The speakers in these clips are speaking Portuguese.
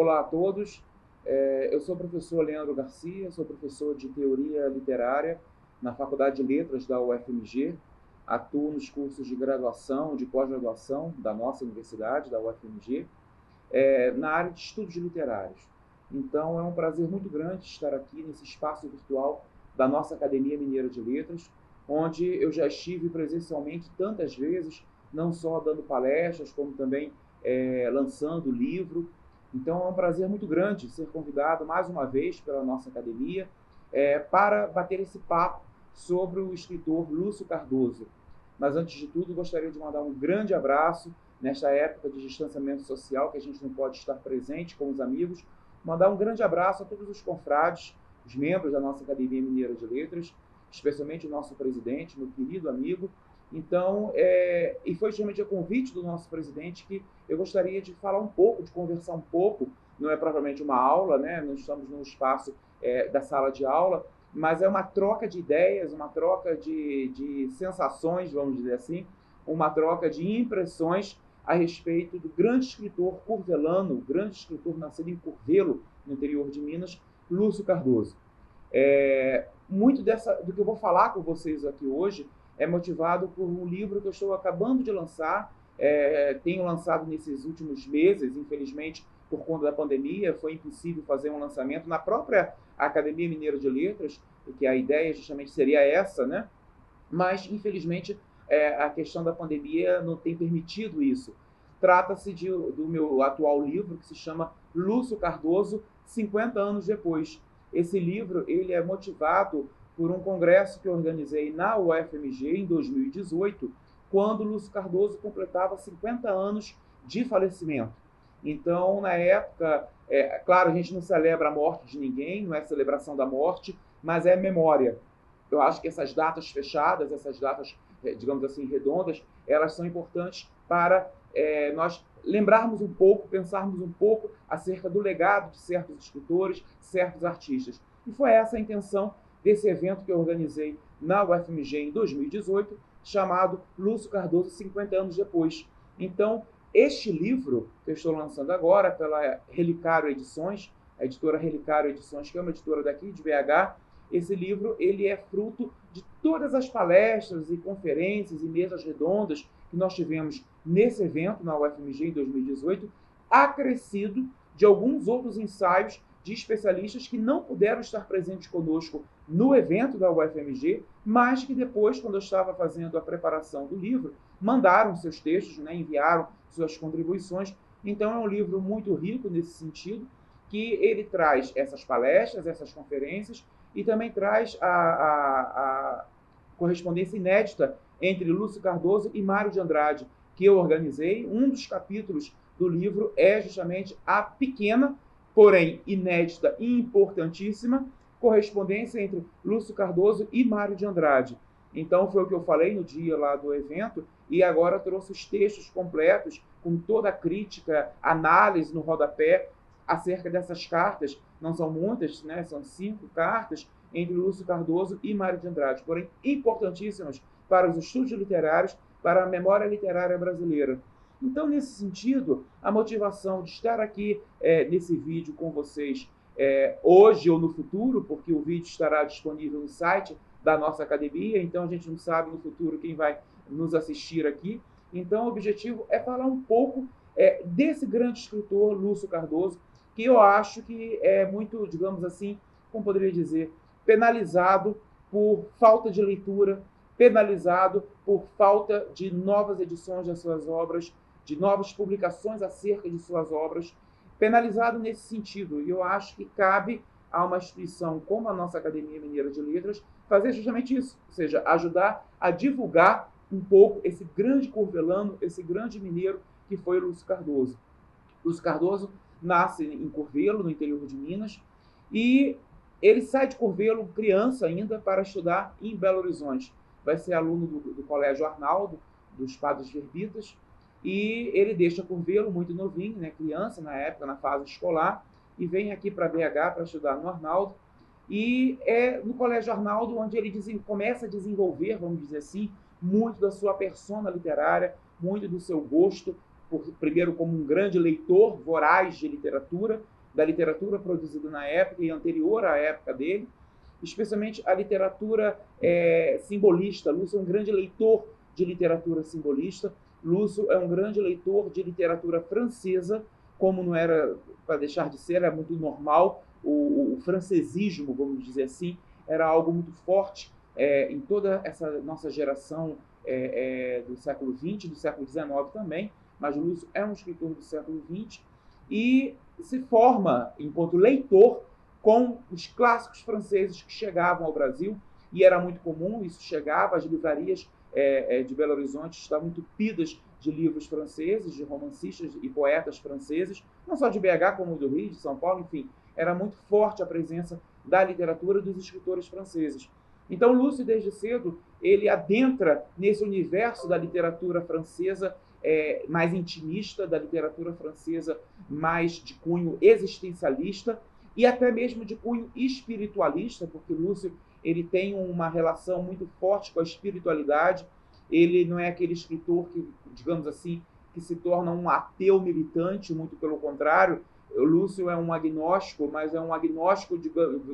Olá a todos, eu sou o professor Leandro Garcia, sou professor de Teoria Literária na Faculdade de Letras da UFMG, atuo nos cursos de graduação, de pós-graduação da nossa universidade, da UFMG, na área de estudos literários. Então é um prazer muito grande estar aqui nesse espaço virtual da nossa Academia Mineira de Letras, onde eu já estive presencialmente tantas vezes, não só dando palestras, como também lançando livro. Então é um prazer muito grande ser convidado mais uma vez pela nossa academia para bater esse papo sobre o escritor Lúcio Cardoso. Mas antes de tudo, gostaria de mandar um grande abraço nesta época de distanciamento social, que a gente não pode estar presente com os amigos. Mandar um grande abraço a todos os confrades, os membros da nossa Academia Mineira de Letras, especialmente o nosso presidente, meu querido amigo. Então, e foi justamente a convite do nosso presidente que eu gostaria de falar um pouco, de conversar um pouco. Não é propriamente uma aula, né? Não estamos no espaço da sala de aula, mas é uma troca de ideias, uma troca de sensações, vamos dizer assim, uma troca de impressões a respeito do grande escritor curvelano, grande escritor nascido em Curvelo, no interior de Minas, Lúcio Cardoso. Muito do que eu vou falar com vocês aqui hoje é motivado por um livro que eu estou acabando de lançar, tenho lançado nesses últimos meses, infelizmente, por conta da pandemia, foi impossível fazer um lançamento na própria Academia Mineira de Letras, porque a ideia justamente seria essa, né? Mas, infelizmente, a questão da pandemia não tem permitido isso. Trata-se do meu atual livro, que se chama Lúcio Cardoso, 50 anos depois. Esse livro ele é motivado por um congresso que eu organizei na UFMG em 2018, quando Lúcio Cardoso completava 50 anos de falecimento. Então, na época, claro, a gente não celebra a morte de ninguém, não é celebração da morte, mas é memória. Eu acho que essas datas fechadas, essas datas, digamos assim, redondas, elas são importantes para nós lembrarmos um pouco, pensarmos um pouco acerca do legado de certos escritores, certos artistas. E foi essa a intenção desse evento que eu organizei na UFMG em 2018, chamado Lúcio Cardoso, 50 anos depois. Então, este livro que eu estou lançando agora pela Relicário Edições, a editora Relicário Edições, que é uma editora daqui de BH, esse livro ele é fruto de todas as palestras e conferências e mesas redondas que nós tivemos nesse evento na UFMG em 2018, acrescido de alguns outros ensaios de especialistas que não puderam estar presentes conosco no evento da UFMG, mas que depois, quando eu estava fazendo a preparação do livro, mandaram seus textos, né, enviaram suas contribuições. Então é um livro muito rico nesse sentido, que ele traz essas palestras, essas conferências, e também traz a correspondência inédita entre Lúcio Cardoso e Mário de Andrade, que eu organizei. Um dos capítulos do livro é justamente a pequena, porém inédita e importantíssima, correspondência entre Lúcio Cardoso e Mário de Andrade. Então foi o que eu falei no dia lá do evento, e agora trouxe os textos completos, com toda a crítica, análise no rodapé, acerca dessas cartas. Não são muitas, né? São 5 cartas entre Lúcio Cardoso e Mário de Andrade, porém importantíssimas para os estudos literários, para a memória literária brasileira. Então, nesse sentido, a motivação de estar aqui nesse vídeo com vocês hoje ou no futuro, porque o vídeo estará disponível no site da nossa academia, então a gente não sabe no futuro quem vai nos assistir aqui. Então, o objetivo é falar um pouco desse grande escritor, Lúcio Cardoso, que eu acho que é muito, digamos assim, como poderia dizer, penalizado por falta de leitura, penalizado por falta de novas edições das suas obras, de novas publicações acerca de suas obras, penalizado nesse sentido. E eu acho que cabe a uma instituição como a nossa Academia Mineira de Letras fazer justamente isso, ou seja, ajudar a divulgar um pouco esse grande curvelano, esse grande mineiro que foi Lúcio Cardoso. Lúcio Cardoso nasce em Curvelo, no interior de Minas, e ele sai de Curvelo, criança ainda, para estudar em Belo Horizonte. Vai ser aluno do Colégio Arnaldo, dos Padres Verbitas, e ele deixa Curvelo muito novinho, né, criança na época, na fase escolar, e vem aqui para BH para estudar no Arnaldo. E é no Colégio Arnaldo onde ele começa a desenvolver, vamos dizer assim, muito da sua persona literária, muito do seu gosto primeiro como um grande leitor voraz de literatura, da literatura produzida na época e anterior à época dele, especialmente a literatura simbolista. Lúcio é um grande leitor de literatura simbolista. Lúcio é um grande leitor de literatura francesa, como não era para deixar de ser, era muito normal. O francesismo, vamos dizer assim, era algo muito forte em toda essa nossa geração do século XX, do século XIX também, mas Lúcio é um escritor do século XX e se forma, enquanto leitor, com os clássicos franceses que chegavam ao Brasil, e era muito comum, isso chegava, as livrarias de Belo Horizonte estavam entupidas de livros franceses, de romancistas e poetas franceses, não só de BH, como do Rio, de São Paulo, enfim, era muito forte a presença da literatura dos escritores franceses. Então, Lúcio, desde cedo, ele adentra nesse universo da literatura francesa mais intimista, da literatura francesa mais de cunho existencialista e até mesmo de cunho espiritualista, porque Lúcio ele tem uma relação muito forte com a espiritualidade. Ele não é aquele escritor que, digamos assim, que se torna um ateu militante, muito pelo contrário. O Lúcio é um agnóstico, mas é um agnóstico,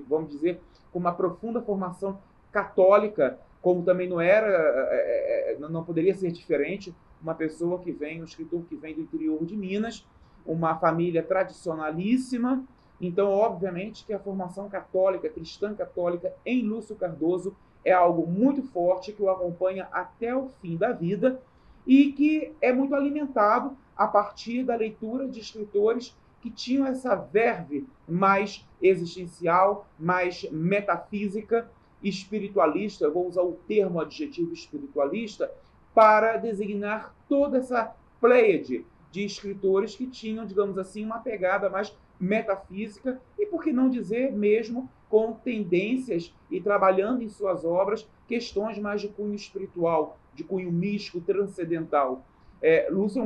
vamos dizer, com uma profunda formação católica, como também não poderia ser diferente, uma pessoa que vem, um escritor que vem do interior de Minas, uma família tradicionalíssima. Então, obviamente, que a formação católica, cristã católica, em Lúcio Cardoso é algo muito forte, que o acompanha até o fim da vida e que é muito alimentado a partir da leitura de escritores que tinham essa verve mais existencial, mais metafísica, espiritualista. Eu vou usar o termo adjetivo espiritualista para designar toda essa pleiade de escritores que tinham, digamos assim, uma pegada mais metafísica e, por que não dizer, mesmo com tendências e trabalhando em suas obras questões mais de cunho espiritual, de cunho místico, transcendental. Lúcio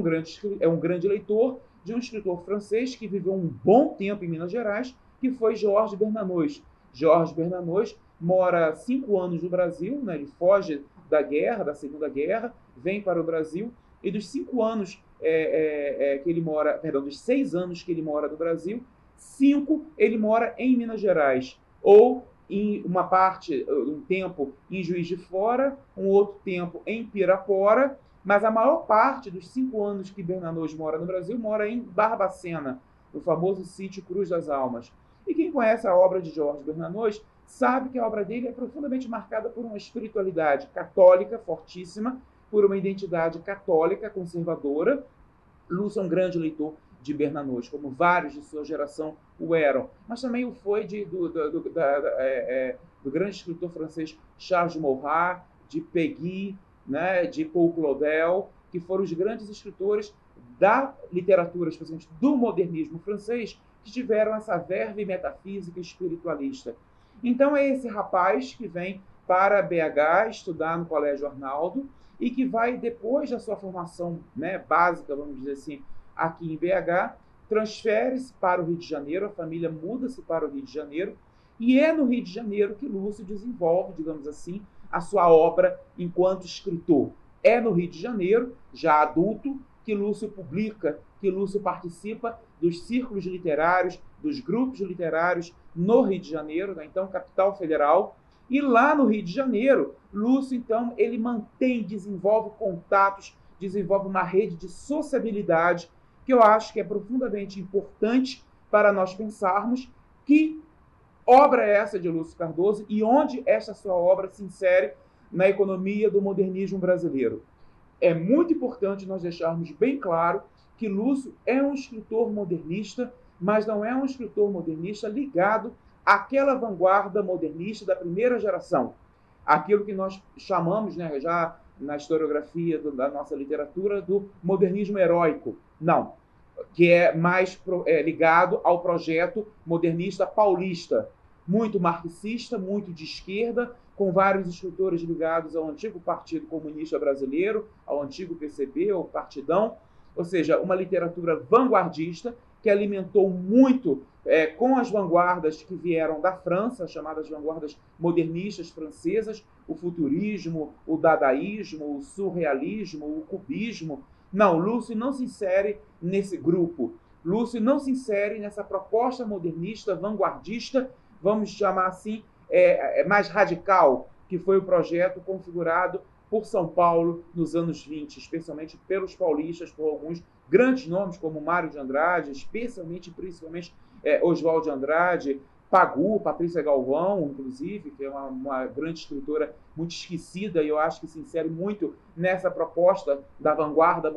é um grande leitor de um escritor francês que viveu um bom tempo em Minas Gerais, que foi Georges Bernanos. Georges Bernanos mora 5 anos no Brasil, né? Ele foge da guerra, da Segunda Guerra, vem para o Brasil, e dos 5 anos que ele mora, perdão, dos 6 anos que ele mora no Brasil, 5 ele mora em Minas Gerais, ou em uma parte, um tempo em Juiz de Fora, um outro tempo em Pirapora, mas a maior parte dos 5 anos que Bernanos mora no Brasil mora em Barbacena, no famoso sítio Cruz das Almas. E quem conhece a obra de Georges Bernanos sabe que a obra dele é profundamente marcada por uma espiritualidade católica fortíssima, por uma identidade católica conservadora. Lúcio é um grande leitor de Bernanos, como vários de sua geração o eram, mas também o foi do grande escritor francês Charles de Maurras, de Péguy, né, de Paul Claudel, que foram os grandes escritores da literatura, especialmente do modernismo francês, que tiveram essa verve metafísica espiritualista. Então é esse rapaz que vem para BH estudar no Colégio Arnaldo e que vai, depois da sua formação, né, básica, vamos dizer assim, aqui em BH, transfere-se para o Rio de Janeiro, a família muda-se para o Rio de Janeiro, e é no Rio de Janeiro que Lúcio desenvolve, digamos assim, a sua obra enquanto escritor. É no Rio de Janeiro, já adulto, que Lúcio publica, que Lúcio participa dos círculos literários, dos grupos literários no Rio de Janeiro, né, então capital federal. E lá no Rio de Janeiro, Lúcio, então, ele mantém, desenvolve contatos, desenvolve uma rede de sociabilidade que eu acho que é profundamente importante para nós pensarmos que obra é essa de Lúcio Cardoso e onde essa sua obra se insere na economia do modernismo brasileiro. É muito importante nós deixarmos bem claro que Lúcio é um escritor modernista, mas não é um escritor modernista ligado àquela vanguarda modernista da primeira geração. Aquilo que nós chamamos, né, já na historiografia da nossa literatura, do modernismo heróico. Não, que é mais ligado ao projeto modernista paulista, muito marxista, muito de esquerda, com vários escritores ligados ao antigo Partido Comunista Brasileiro, ao antigo PCB, ao Partidão, ou seja, uma literatura vanguardista que alimentou muito com as vanguardas que vieram da França, chamadas vanguardas modernistas francesas, o futurismo, o dadaísmo, o surrealismo, o cubismo, Não, Lúcio não se insere nesse grupo. Lúcio não se insere nessa proposta modernista, vanguardista, vamos chamar assim, mais radical, que foi o projeto configurado por São Paulo nos anos 20, especialmente pelos paulistas, por alguns grandes nomes como Mário de Andrade, principalmente Oswald de Andrade, Pagu, Patrícia Galvão, inclusive, que é uma grande escritora muito esquecida, e eu acho que se insere muito nessa proposta da vanguarda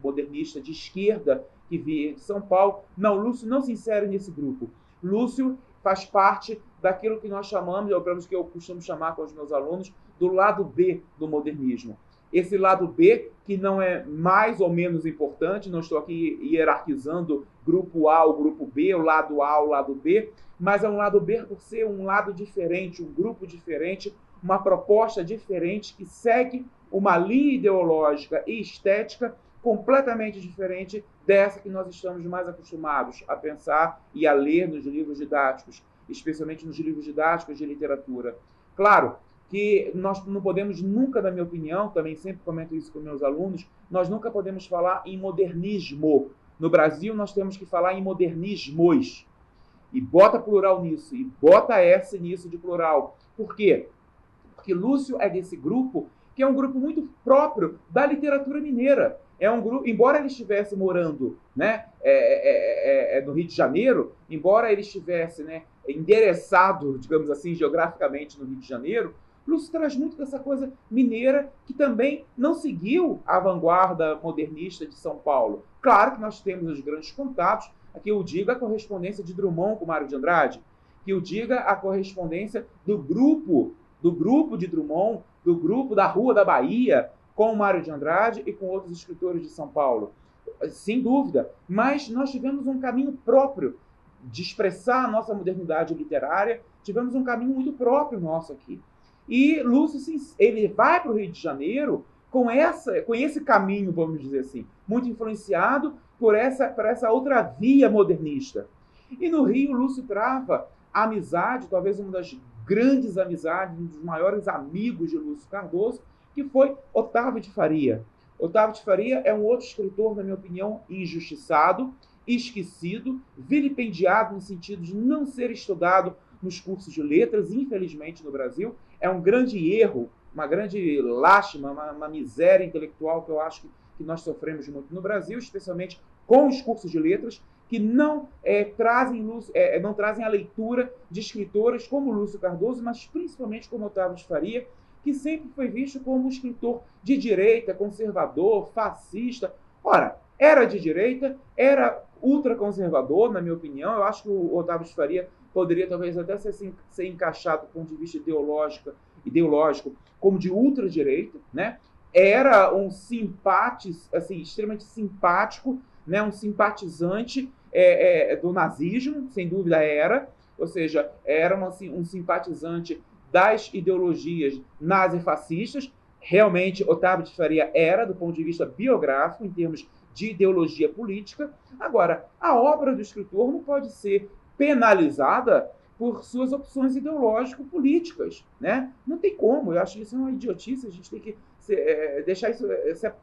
modernista de esquerda que via de São Paulo. Não, Lúcio não se insere nesse grupo. Lúcio faz parte daquilo que nós chamamos, ou pelo menos que eu costumo chamar com os meus alunos, do lado B do modernismo. Esse lado B, que não é mais ou menos importante, não estou aqui hierarquizando grupo A, o grupo B, o lado A, o lado B, mas é um lado B por ser um lado diferente, um grupo diferente, uma proposta diferente que segue uma linha ideológica e estética completamente diferente dessa que nós estamos mais acostumados a pensar e a ler nos livros didáticos, especialmente nos livros didáticos de literatura. Claro que nós não podemos nunca, na minha opinião, também sempre comento isso com meus alunos, nós nunca podemos falar em modernismo. No Brasil, nós temos que falar em modernismos. E bota plural nisso, e bota S nisso de plural. Por quê? Porque Lúcio é desse grupo, que é um grupo muito próprio da literatura mineira. É um grupo, embora ele estivesse morando, né, no Rio de Janeiro, embora ele estivesse, né, endereçado, digamos assim, geograficamente no Rio de Janeiro, Lúcio traz muito dessa coisa mineira que também não seguiu a vanguarda modernista de São Paulo. Claro que nós temos os grandes contatos, aqui eu digo a correspondência de Drummond com Mário de Andrade, que eu diga a correspondência do grupo de Drummond, do grupo da Rua da Bahia, com Mário de Andrade e com outros escritores de São Paulo. Sem dúvida, mas nós tivemos um caminho próprio de expressar a nossa modernidade literária, tivemos um caminho muito próprio nosso aqui. E Lúcio, ele vai para o Rio de Janeiro com esse caminho, vamos dizer assim, muito influenciado por essa outra via modernista. E no Rio, Lúcio trava a amizade, talvez uma das grandes amizades, um dos maiores amigos de Lúcio Cardoso, que foi Otávio de Faria. Otávio de Faria é um outro escritor, na minha opinião, injustiçado, esquecido, vilipendiado no sentido de não ser estudado nos cursos de letras, infelizmente, no Brasil. É um grande erro, uma grande lástima, uma miséria intelectual que eu acho que nós sofremos muito no Brasil, especialmente com os cursos de letras, que não trazem a leitura de escritores como Lúcio Cardoso, mas principalmente como Otávio de Faria, que sempre foi visto como um escritor de direita, conservador, fascista. Ora, era de direita, era ultraconservador, na minha opinião. Eu acho que o Otávio de Faria poderia talvez até ser encaixado do ponto de vista ideológico como de ultradireita, né? Era um extremamente simpático, né? Um simpatizante do nazismo, sem dúvida era, ou seja, era um simpatizante das ideologias nazifascistas. Realmente, Otávio de Faria era, do ponto de vista biográfico, em termos de ideologia política. Agora, a obra do escritor não pode ser penalizada por suas opções ideológico-políticas, né? Não tem como, eu acho que isso é uma idiotice, a gente tem que deixar isso,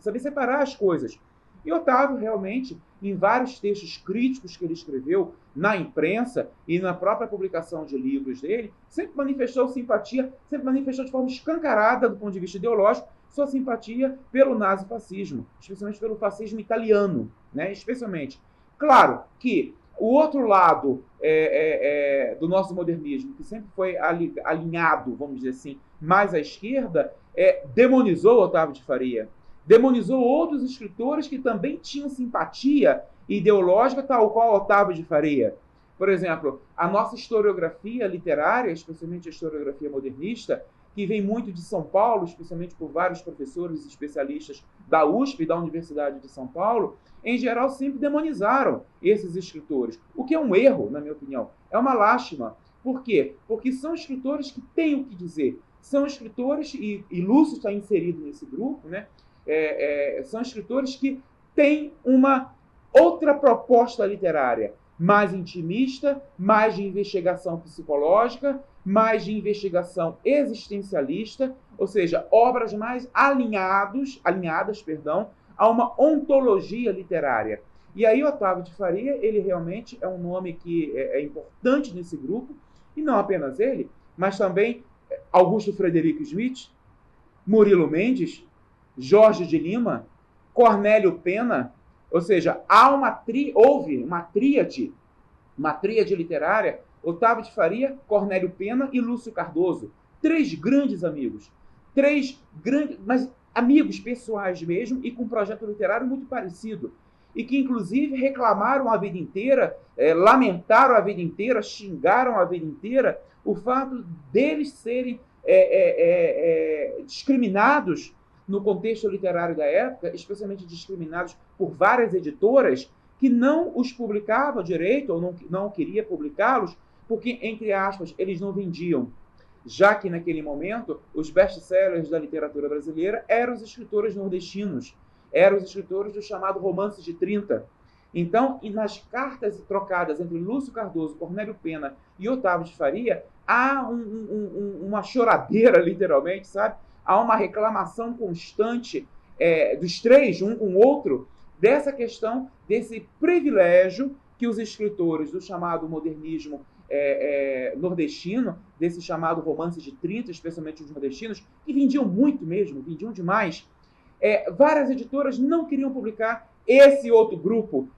saber separar as coisas. E Otávio, realmente, em vários textos críticos que ele escreveu na imprensa e na própria publicação de livros dele, sempre manifestou simpatia, sempre manifestou de forma escancarada, do ponto de vista ideológico, sua simpatia pelo nazifascismo, especialmente pelo fascismo italiano, né? Especialmente. Claro que o outro lado do nosso modernismo, que sempre foi alinhado, vamos dizer assim, mais à esquerda, demonizou Otávio de Faria. Demonizou outros escritores que também tinham simpatia ideológica, tal qual Otávio de Faria. Por exemplo, a nossa historiografia literária, especialmente a historiografia modernista, que vem muito de São Paulo, especialmente por vários professores e especialistas da USP e da Universidade de São Paulo, em geral sempre demonizaram esses escritores, o que é um erro, na minha opinião. É uma lástima. Por quê? Porque são escritores que têm o que dizer. São escritores, e Lúcio está inserido nesse grupo, né? São escritores que têm uma outra proposta literária, mais intimista, mais de investigação psicológica, mais de investigação existencialista, ou seja, obras mais alinhadas, a uma ontologia literária. E aí Otávio de Faria, ele realmente é um nome que é importante nesse grupo, e não apenas ele, mas também Augusto Frederico Schmidt, Murilo Mendes, Jorge de Lima, Cornélio Pena, ou seja, houve uma tríade literária, Otávio de Faria, Cornélio Pena e Lúcio Cardoso. 3 grandes amigos. 3 grandes, mas amigos pessoais mesmo, e com um projeto literário muito parecido. E que, inclusive, reclamaram a vida inteira, lamentaram a vida inteira, xingaram a vida inteira o fato deles serem discriminados no contexto literário da época, especialmente discriminados por várias editoras que não os publicavam direito ou não queria publicá-los porque, entre aspas, eles não vendiam. Já que, naquele momento, os best-sellers da literatura brasileira eram os escritores nordestinos, eram os escritores do chamado romance de 30. Então, e nas cartas trocadas entre Lúcio Cardoso, Cornélio Pena e Otávio de Faria, há uma choradeira, literalmente, sabe? Há uma reclamação constante dos 3, um com o outro, dessa questão, desse privilégio que os escritores do chamado modernismo nordestino, desse chamado romance de 30, especialmente os nordestinos, que vendiam muito mesmo, vendiam demais, várias editoras não queriam publicar esse outro grupo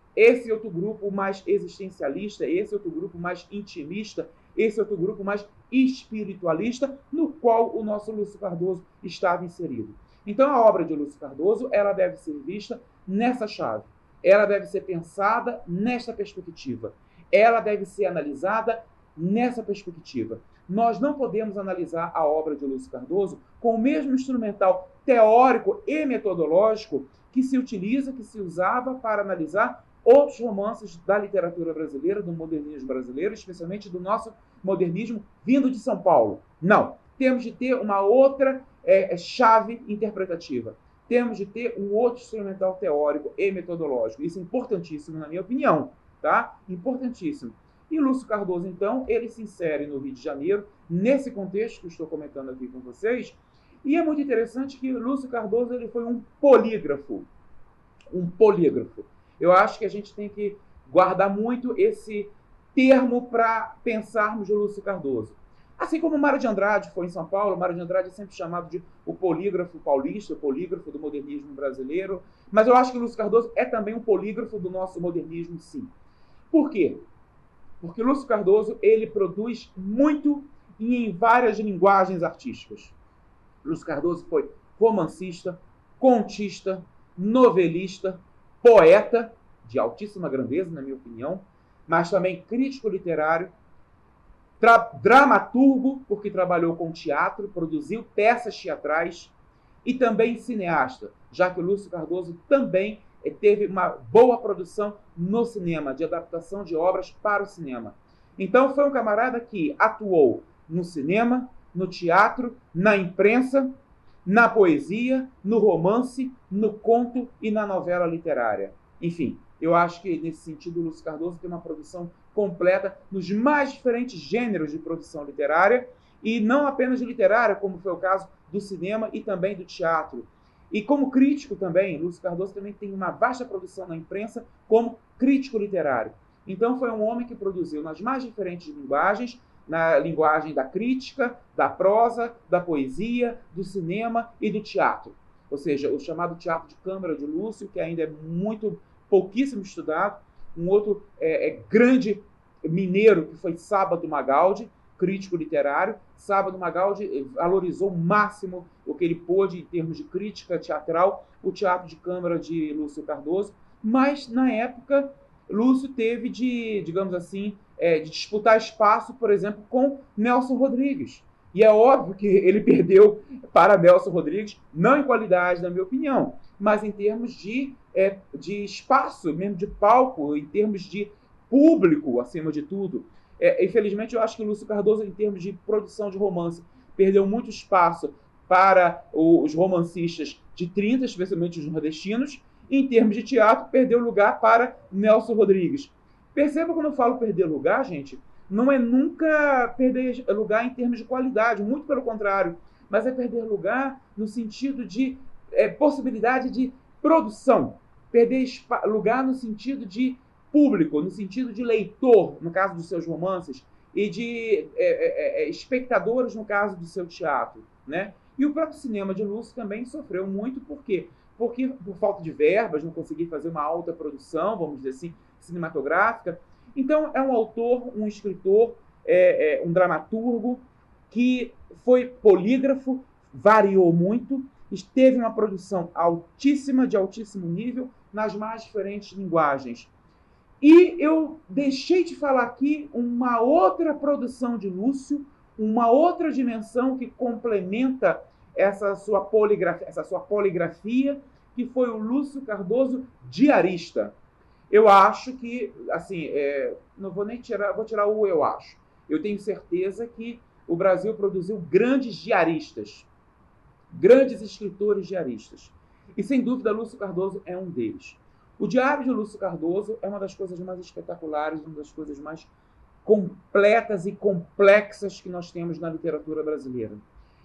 mais existencialista, esse outro grupo mais intimista, esse outro grupo mais espiritualista, no qual o nosso Lúcio Cardoso estava inserido. Então, a obra de Lúcio Cardoso, ela deve ser vista nessa chave. Ela deve ser pensada nesta perspectiva. Ela deve ser analisada nessa perspectiva. Nós não podemos analisar a obra de Lúcio Cardoso com o mesmo instrumental teórico e metodológico que se utiliza, que se usava para analisar outros romances da literatura brasileira, do modernismo brasileiro, especialmente do nosso modernismo vindo de São Paulo. Não. Temos de ter uma outra chave interpretativa. Temos de ter um outro instrumental teórico e metodológico. Isso é importantíssimo, na minha opinião. Tá? Importantíssimo. E Lúcio Cardoso, então, ele se insere no Rio de Janeiro, nesse contexto que eu estou comentando aqui com vocês. E é muito interessante que Lúcio Cardoso ele foi um polígrafo. Um polígrafo. Eu acho que a gente tem que guardar muito esse termo para pensarmos de Lúcio Cardoso. Assim como Mário de Andrade foi em São Paulo, Mário de Andrade é sempre chamado de o polígrafo paulista, o polígrafo do modernismo brasileiro, mas eu acho que Lúcio Cardoso é também um polígrafo do nosso modernismo, sim. Por quê? Porque Lúcio Cardoso ele produz muito e em várias linguagens artísticas. Lúcio Cardoso foi romancista, contista, novelista, poeta, de altíssima grandeza, na minha opinião, mas também crítico literário, dramaturgo, porque trabalhou com teatro, produziu peças teatrais, e também cineasta, já que o Lúcio Cardoso também teve uma boa produção no cinema, de adaptação de obras para o cinema. Então foi um camarada que atuou no cinema, no teatro, na imprensa, na poesia, no romance, no conto e na novela literária. Enfim, eu acho que nesse sentido o Lúcio Cardoso tem uma produção completa nos mais diferentes gêneros de produção literária, e não apenas de literária, como foi o caso do cinema e também do teatro. E como crítico também, Lúcio Cardoso também tem uma vasta produção na imprensa como crítico literário. Então foi um homem que produziu nas mais diferentes linguagens, na linguagem da crítica, da prosa, da poesia, do cinema e do teatro. Ou seja, o chamado teatro de câmara de Lúcio, que ainda é pouquíssimo estudado. Um outro grande mineiro que foi Sábado Magaldi, crítico literário. Sábado Magaldi valorizou o máximo o que ele pôde em termos de crítica teatral, o teatro de câmara de Lúcio Cardoso, mas na época Lúcio teve de, digamos assim, de disputar espaço, por exemplo, com Nelson Rodrigues. E é óbvio que ele perdeu para Nelson Rodrigues, não em qualidade, na minha opinião, mas em termos de espaço, mesmo de palco, em termos de público, acima de tudo. Infelizmente, eu acho que o Lúcio Cardoso, em termos de produção de romance, perdeu muito espaço para os romancistas de 30, especialmente os nordestinos, e em termos de teatro, perdeu lugar para Nelson Rodrigues. Perceba quando eu falo perder lugar, gente, não é nunca perder lugar em termos de qualidade, muito pelo contrário, mas é perder lugar no sentido de possibilidade de produção, perder lugar no sentido de público, no sentido de leitor, no caso dos seus romances, e de espectadores, no caso do seu teatro, né? E o próprio cinema de Lúcio também sofreu muito, por quê? Porque, por falta de verbas, não conseguia fazer uma alta produção, vamos dizer assim, cinematográfica. Então, é um autor, um escritor, um dramaturgo, que foi polígrafo, variou muito, teve uma produção altíssima, de altíssimo nível, nas mais diferentes linguagens. E eu deixei de falar aqui uma outra produção de Lúcio, uma outra dimensão que complementa essa sua poligrafia, que foi o Lúcio Cardoso diarista. Eu acho que, assim, não vou nem tirar, vou tirar o eu acho. Eu tenho certeza que o Brasil produziu grandes diaristas, grandes escritores diaristas. E, sem dúvida, Lúcio Cardoso é um deles. O Diário de Lúcio Cardoso é uma das coisas mais espetaculares, uma das coisas mais completas e complexas que nós temos na literatura brasileira.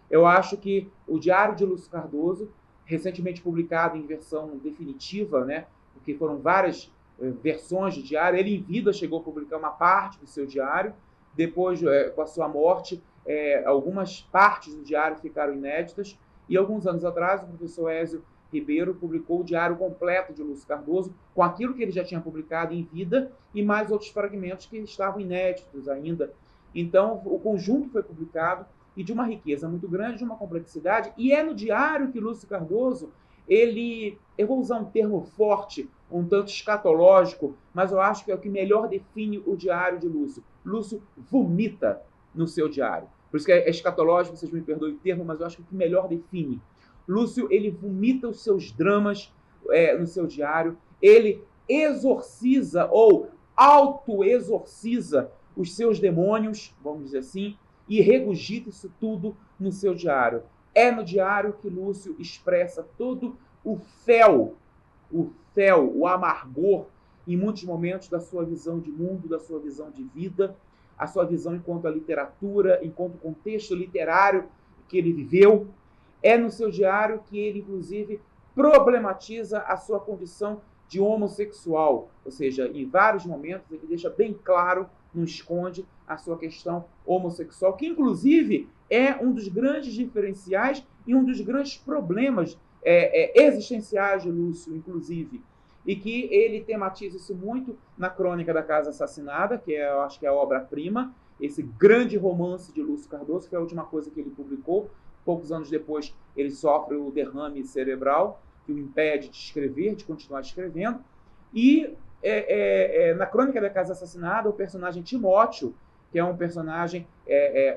Eu acho que o Diário de Lúcio Cardoso, recentemente publicado em versão definitiva, né, porque foram várias versões de diário, ele em vida chegou a publicar uma parte do seu diário, depois, com a sua morte, algumas partes do diário ficaram inéditas, e alguns anos atrás o professor Ézio Ribeiro publicou o diário completo de Lúcio Cardoso, com aquilo que ele já tinha publicado em vida e mais outros fragmentos que estavam inéditos ainda. Então, o conjunto foi publicado, e de uma riqueza muito grande, de uma complexidade, e é no diário que Lúcio Cardoso, eu vou usar um termo forte, um tanto escatológico, mas eu acho que é o que melhor define o diário de Lúcio. Lúcio vomita no seu diário. Por isso que é escatológico, vocês me perdoem o termo, mas eu acho que é o que melhor define. Lúcio, ele vomita os seus dramas no seu diário, ele exorciza ou auto-exorciza os seus demônios, vamos dizer assim, e regurgita isso tudo no seu diário. É no diário que Lúcio expressa todo o fel, o amargor, em muitos momentos, da sua visão de mundo, da sua visão de vida, a sua visão enquanto a literatura, enquanto contexto literário que ele viveu. É no seu diário que ele, inclusive, problematiza a sua condição de homossexual. Ou seja, em vários momentos ele deixa bem claro, não esconde a sua questão homossexual, que, inclusive, é um dos grandes diferenciais e um dos grandes problemas existenciais de Lúcio, inclusive. E que ele tematiza isso muito na Crônica da Casa Assassinada, que eu acho que é a obra-prima, esse grande romance de Lúcio Cardoso, que é a última coisa que ele publicou. Poucos anos depois, ele sofre o derrame cerebral, que o impede de escrever, de continuar escrevendo. E na Crônica da Casa Assassinada, o personagem Timóteo, que é um personagem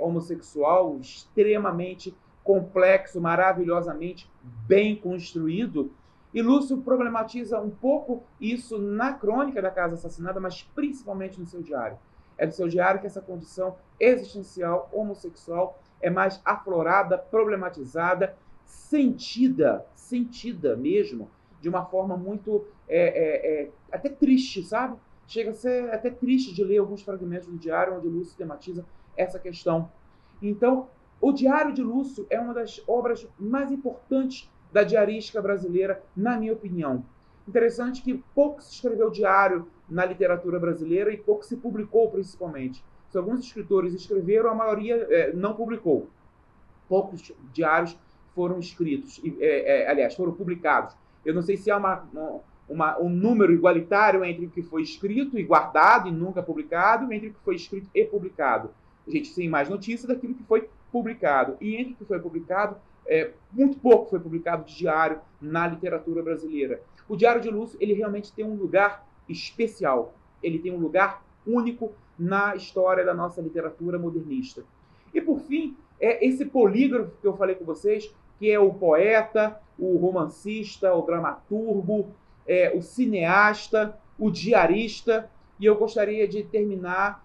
homossexual, extremamente complexo, maravilhosamente bem construído. E Lúcio problematiza um pouco isso na Crônica da Casa Assassinada, mas principalmente no seu diário. É do seu diário que essa condição existencial homossexual é mais aflorada, problematizada, sentida mesmo, de uma forma muito até triste, sabe? Chega a ser até triste de ler alguns fragmentos do diário onde Lúcio tematiza essa questão. Então, o Diário de Lúcio é uma das obras mais importantes da diarística brasileira, na minha opinião. Interessante que pouco se escreveu diário na literatura brasileira e pouco se publicou, principalmente. Se alguns escritores escreveram, a maioria não publicou. Poucos diários foram escritos, aliás, foram publicados. Eu não sei se há um número igualitário entre o que foi escrito e guardado e nunca publicado, entre o que foi escrito e publicado. A gente tem mais notícia daquilo que foi publicado. E entre o que foi publicado, muito pouco foi publicado de diário na literatura brasileira. O Diário de Lúcio, ele realmente tem um lugar especial. Ele tem um lugar único na história da nossa literatura modernista. E, por fim, esse polígrafo que eu falei com vocês, que é o poeta, o romancista, o dramaturgo, o cineasta, o diarista. E eu gostaria de terminar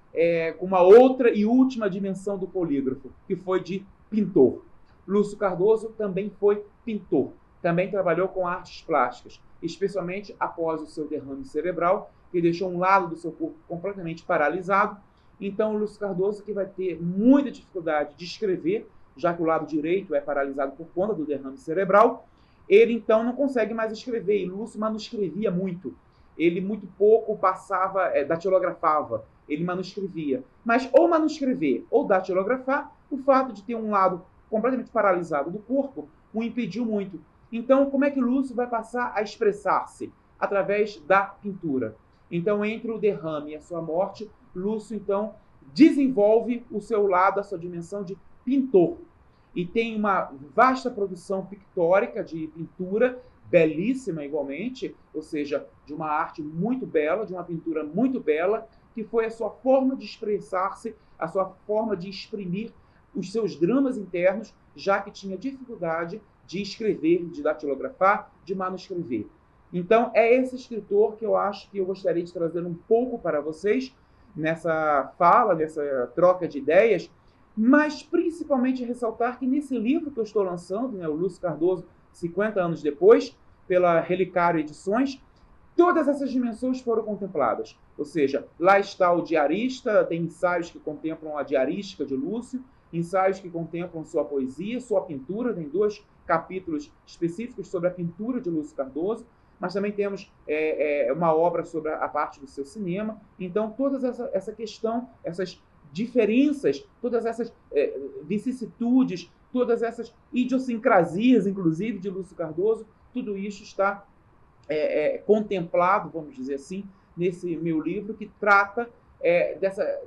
com uma outra e última dimensão do polígrafo, que foi de pintor. Lúcio Cardoso também foi pintor. Também trabalhou com artes plásticas, especialmente após o seu derrame cerebral, que deixou um lado do seu corpo completamente paralisado. Então, Lúcio Cardoso, que vai ter muita dificuldade de escrever, já que o lado direito é paralisado por conta do derrame cerebral, ele então não consegue mais escrever, e Lúcio manuscrevia muito. Ele muito pouco passava, datilografava, ele manuscrevia. Mas ou manuscrever ou datilografar, o fato de ter um lado completamente paralisado do corpo o impediu muito. Então, como é que Lúcio vai passar a expressar-se? Através da pintura. Então, entre o derrame e a sua morte, Lúcio, então, desenvolve o seu lado, a sua dimensão de pintor. E tem uma vasta produção pictórica de pintura, belíssima igualmente, ou seja, de uma arte muito bela, de uma pintura muito bela, que foi a sua forma de expressar-se, a sua forma de exprimir os seus dramas internos, já que tinha dificuldade de escrever, de datilografar, de manuscrever. Então, é esse escritor que eu acho que eu gostaria de trazer um pouco para vocês, nessa fala, nessa troca de ideias, mas principalmente ressaltar que nesse livro que eu estou lançando, né, o Lúcio Cardoso, 50 anos depois, pela Relicário Edições, todas essas dimensões foram contempladas. Ou seja, lá está o diarista, tem ensaios que contemplam a diarística de Lúcio, ensaios que contemplam sua poesia, sua pintura, tem 2 capítulos específicos sobre a pintura de Lúcio Cardoso, mas também temos uma obra sobre a parte do seu cinema. Então, toda essa questão, essas diferenças, todas essas vicissitudes, todas essas idiosincrasias, inclusive, de Lúcio Cardoso, tudo isso está contemplado, vamos dizer assim, nesse meu livro, que trata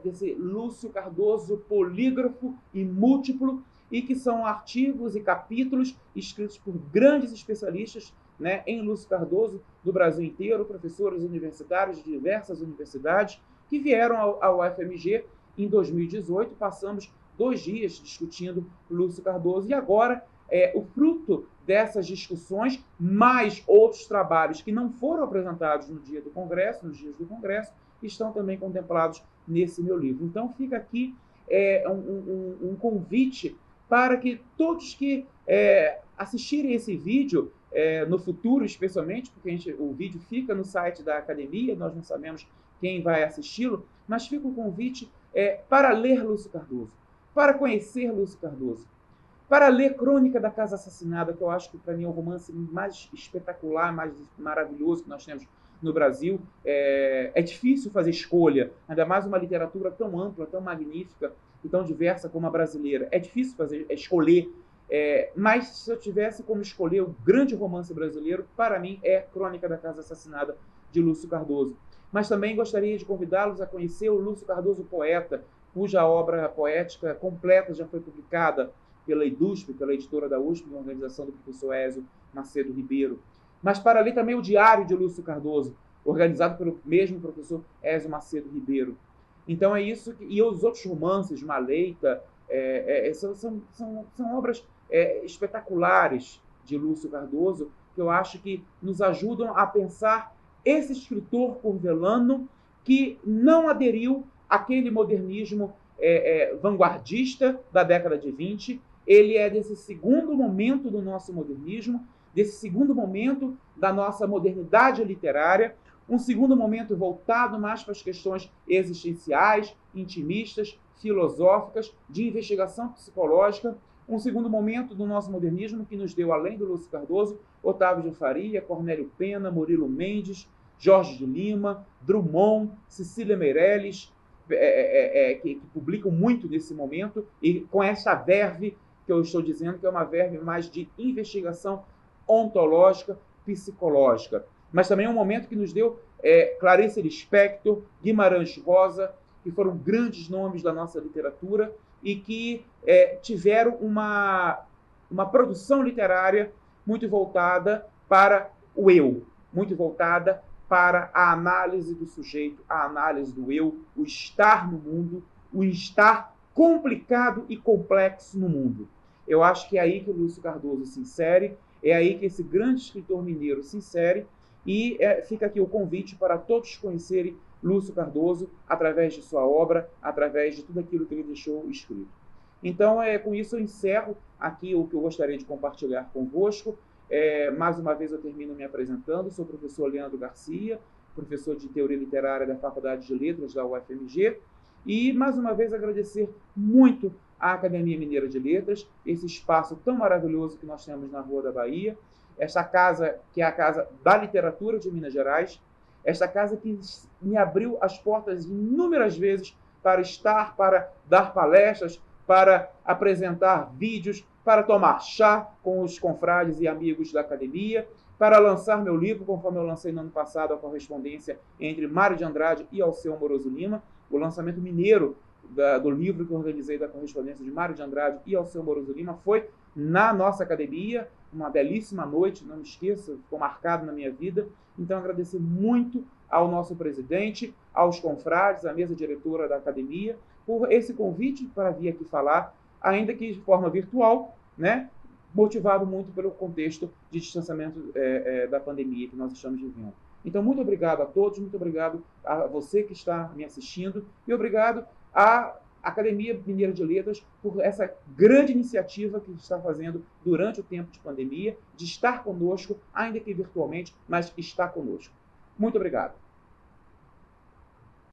desse Lúcio Cardoso polígrafo e múltiplo, e que são artigos e capítulos escritos por grandes especialistas, né, em Lúcio Cardoso, do Brasil inteiro, professores universitários de diversas universidades, que vieram ao UFMG em 2018. Passamos 2 dias discutindo Lúcio Cardoso, e agora o fruto dessas discussões, mais outros trabalhos que não foram apresentados no dia do Congresso, nos dias do Congresso, estão também contemplados nesse meu livro. Então fica aqui um convite para que todos que assistirem esse vídeo, no futuro especialmente, porque o vídeo fica no site da academia, nós não sabemos quem vai assisti-lo, mas fica o convite para ler Lúcio Cardoso, para conhecer Lúcio Cardoso, para ler Crônica da Casa Assassinada, que eu acho que para mim é o romance mais espetacular, mais maravilhoso que nós temos no Brasil. É difícil fazer escolha, ainda mais uma literatura tão ampla, tão magnífica e tão diversa como a brasileira. É difícil escolher, mas se eu tivesse como escolher o grande romance brasileiro, para mim é Crônica da Casa Assassinada, de Lúcio Cardoso. Mas também gostaria de convidá-los a conhecer o Lúcio Cardoso Poeta, cuja obra poética completa já foi publicada pela EDUSP, pela editora da USP, uma organização do professor Ézio Macedo Ribeiro. Mas para ler também o Diário de Lúcio Cardoso, organizado pelo mesmo professor Ézio Macedo Ribeiro. Então é isso, e os outros romances, Maleita, são obras espetaculares de Lúcio Cardoso, que eu acho que nos ajudam a pensar esse escritor curvelano que não aderiu àquele modernismo vanguardista da década de 20, ele é desse segundo momento do nosso modernismo, desse segundo momento da nossa modernidade literária, um segundo momento voltado mais para as questões existenciais, intimistas, filosóficas, de investigação psicológica, um segundo momento do nosso modernismo que nos deu, além do Lúcio Cardoso, Otávio de Faria, Cornélio Pena, Murilo Mendes, Jorge de Lima, Drummond, Cecília Meirelles, que publicam muito nesse momento, e com essa verve que eu estou dizendo, que é uma verve mais de investigação ontológica, psicológica. Mas também é um momento que nos deu Clarice Lispector, Guimarães Rosa, que foram grandes nomes da nossa literatura e que tiveram uma produção literária muito voltada para o eu, muito voltada para a análise do sujeito, a análise do eu, o estar no mundo, o estar complicado e complexo no mundo. Eu acho que é aí que o Lúcio Cardoso se insere, é aí que esse grande escritor mineiro se insere, e fica aqui o convite para todos conhecerem Lúcio Cardoso através de sua obra, através de tudo aquilo que ele deixou escrito. Então, com isso eu encerro aqui o que eu gostaria de compartilhar convosco. Mais uma vez eu termino me apresentando, sou o professor Leandro Garcia, professor de Teoria Literária da Faculdade de Letras da UFMG, e mais uma vez agradecer muito à Academia Mineira de Letras, esse espaço tão maravilhoso que nós temos na Rua da Bahia, esta casa que é a Casa da Literatura de Minas Gerais, esta casa que me abriu as portas inúmeras vezes para estar, para dar palestras, para apresentar vídeos, para tomar chá com os confrades e amigos da academia, para lançar meu livro, conforme eu lancei no ano passado, a correspondência entre Mário de Andrade e Alceu Amoroso Lima, o lançamento mineiro do livro que eu organizei da correspondência de Mário de Andrade e Alceu Amoroso Lima foi na nossa academia, uma belíssima noite, não me esqueça, ficou marcado na minha vida. Então, agradecer muito ao nosso presidente, aos confrades, à mesa diretora da academia, por esse convite para vir aqui falar, ainda que de forma virtual, né? Motivado muito pelo contexto de distanciamento da pandemia que nós estamos vivendo. Então, muito obrigado a todos, muito obrigado a você que está me assistindo e obrigado à Academia Mineira de Letras por essa grande iniciativa que está fazendo durante o tempo de pandemia, de estar conosco, ainda que virtualmente, mas está conosco. Muito obrigado.